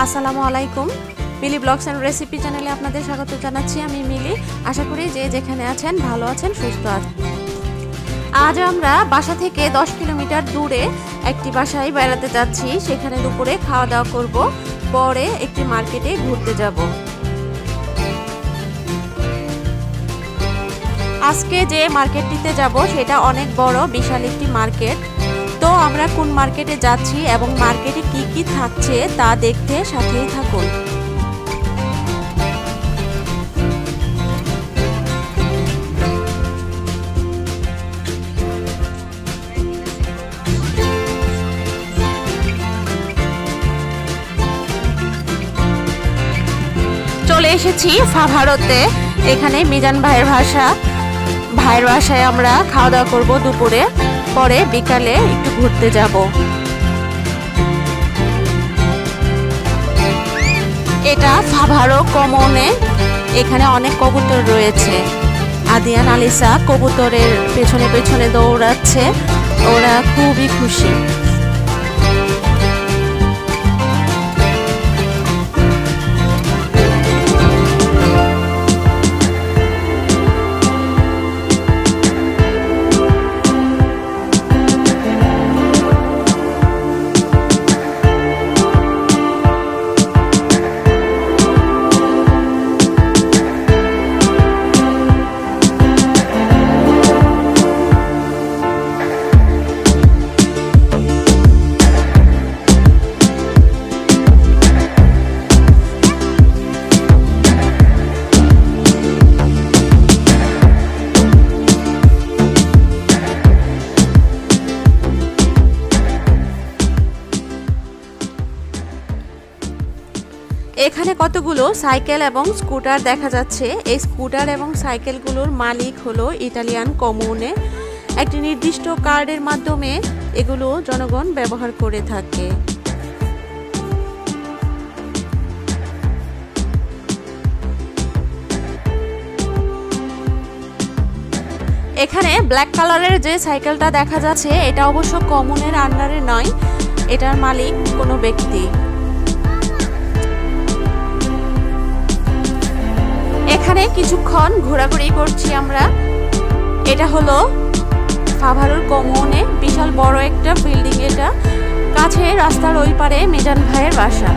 আসসালামু আলাইকুম। মিলি blogs and recipe চ্যানেলে আপনাদের স্বাগত জানাচ্ছি। আমি মিলি। আশা করি যে যেখানে আছেন ভালো আছেন, সুস্থ আছেন। আজ আমরা বাসা থেকে 10 কিলোমিটার দূরে একটি বাসায় বেড়াতে যাচ্ছি। সেখানে দুপুরে খাওয়া দাওয়া করব, পরে একটি মার্কেটে ঘুরতে যাব। আজকে যে মার্কেটটিতে যাব সেটা অনেক বড়, বিশাল একটি মার্কেট। তো আমরা কোন মার্কেটে যাচ্ছি এবং মার্কেটে কি কি থাকছে তা দেখতে সাথেই থাকুন। চলে এসেছি ফাভারতে। এখানে মিজান ভাইয়ের বাসায় আমরা খাওয়া দাওয়া করব দুপুরে, পরে বিকালে একটু ঘুরতে যাব। এটা ফাভারো কমনে। এখানে অনেক কবুতর রয়েছে। আদিয়ান আলিসা কবুতরের পেছনে পেছনে দৌড়াচ্ছে, ওরা খুবই খুশি। এখানে কতগুলো সাইকেল এবং স্কুটার দেখা যাচ্ছে। এই স্কুটার এবং সাইকেলগুলোর মালিক হলো ইটালিয়ান কমুনে। একটি নির্দিষ্ট কার্ডের মাধ্যমে এগুলো জনগণ ব্যবহার করে থাকে। এখানে ব্ল্যাক কালারের যে সাইকেলটা দেখা যাচ্ছে এটা অবশ্য কমুনের আন্ডারে নয়, এটার মালিক কোনো ব্যক্তি। এখানে কিছুক্ষণ ঘোরাঘুরি করছি আমরা। এটা হলো ফাভারোর কমনে, বিশাল বড় একটা বিল্ডিং। এটা কাছে রাস্তার ওই পারে মিজান ভাইয়ের বাসা।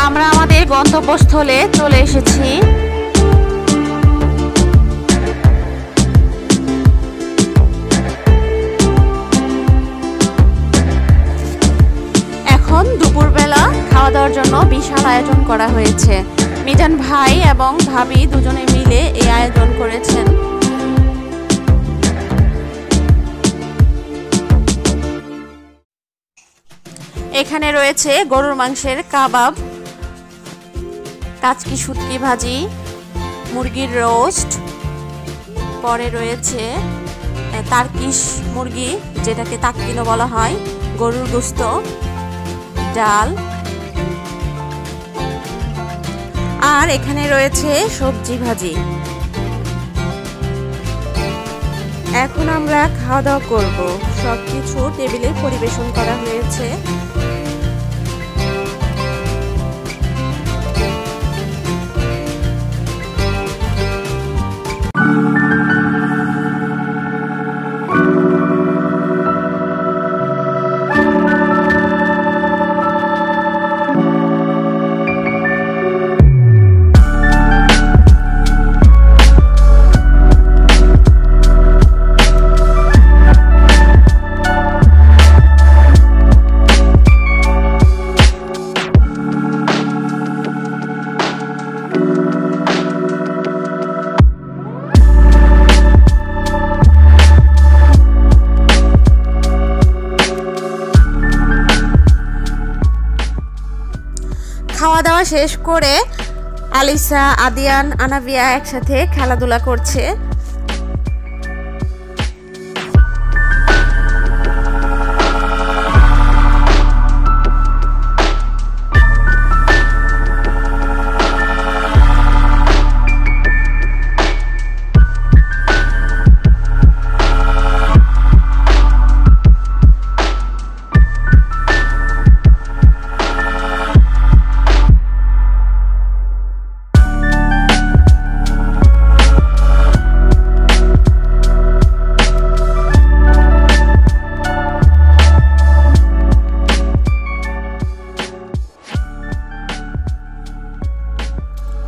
আমরা আমাদের গন্তব্যস্থলে চলে এসেছি। এখন দুপুরবেলা খাওয়া দাওয়ার জন্য বিশাল আয়োজন করা হয়েছে। মিজান ভাই এবং ভাবি দুজনে মিলে এই আয়োজন করেছেন। এখানে রয়েছে গরুর মাংসের কাবাব, কাচকি শুটকি ভাজি, মুরগির রোস্ট, পরে রয়েছে তার্কিশ মুরগি যেটাকে তাক্কিনো বলা হয়, গরুর গোস্ত, ডাল, আর এখানে রয়েছে সবজি ভাজি। এখন আমরা খাওয়া দাওয়া করব। সবকিছু টেবিলে পরিবেশন করা হয়েছে। শেষ করে আলিসা, আদিয়ান, আনাবিয়া একসাথে খেলাধুলা করছে।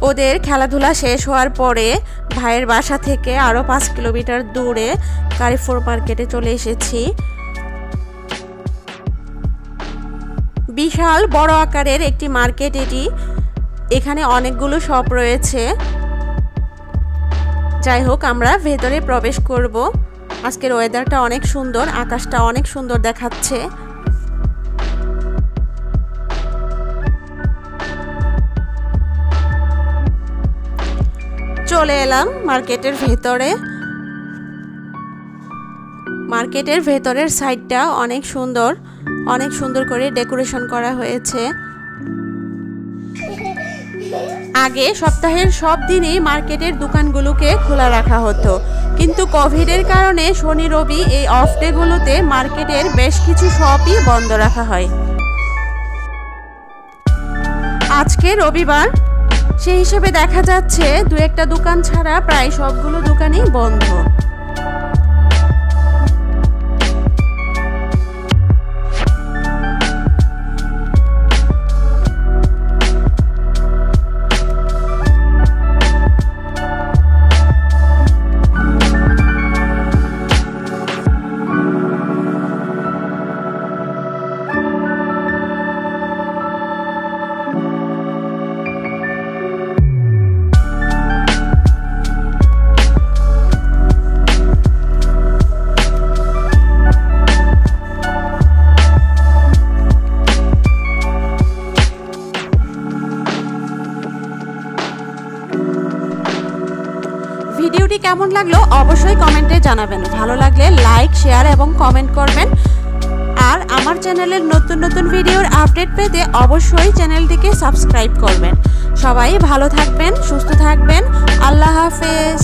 ওদের খেলাধুলা শেষ হওয়ার পরে ভাইয়ের বাসা থেকে আরও 5 কিলোমিটার দূরে কারিফোর মার্কেটে চলে এসেছি। বিশাল বড় আকারের একটি মার্কেট এটি, এখানে অনেকগুলো শপ রয়েছে। যাই হোক, আমরা ভেতরে প্রবেশ করব। আজকের ওয়েদারটা অনেক সুন্দর, আকাশটা অনেক সুন্দর দেখাচ্ছে। চলে এলাম মার্কেটের ভেতরে। মার্কেটের ভেতরের সাইডটা অনেক সুন্দর করে ডেকোরেশন করা হয়েছে। আগে সপ্তাহের সব দিনই মার্কেটের দোকানগুলোকে খোলা রাখা হতো, কিন্তু কোভিডের কারণে শনি রবি এই অফ ডেগুলোতে মার্কেটের বেশ কিছু শপই বন্ধ রাখা হয়। আজকে রবিবার, সেই হিসেবে দেখা যাচ্ছে দু একটা দোকান ছাড়া প্রায় সবগুলো দোকানই বন্ধ। ভিডিওটি কেমন লাগলো অবশ্যই কমেন্টে জানাবেন। ভালো লাগলে লাইক, শেয়ার এবং কমেন্ট করবেন। আর আমার চ্যানেলের নতুন ভিডিওর আপডেট পেতে অবশ্যই চ্যানেলটিকে সাবস্ক্রাইব করবেন। সবাই ভালো থাকবেন, সুস্থ থাকবেন। আল্লাহ হাফেজ।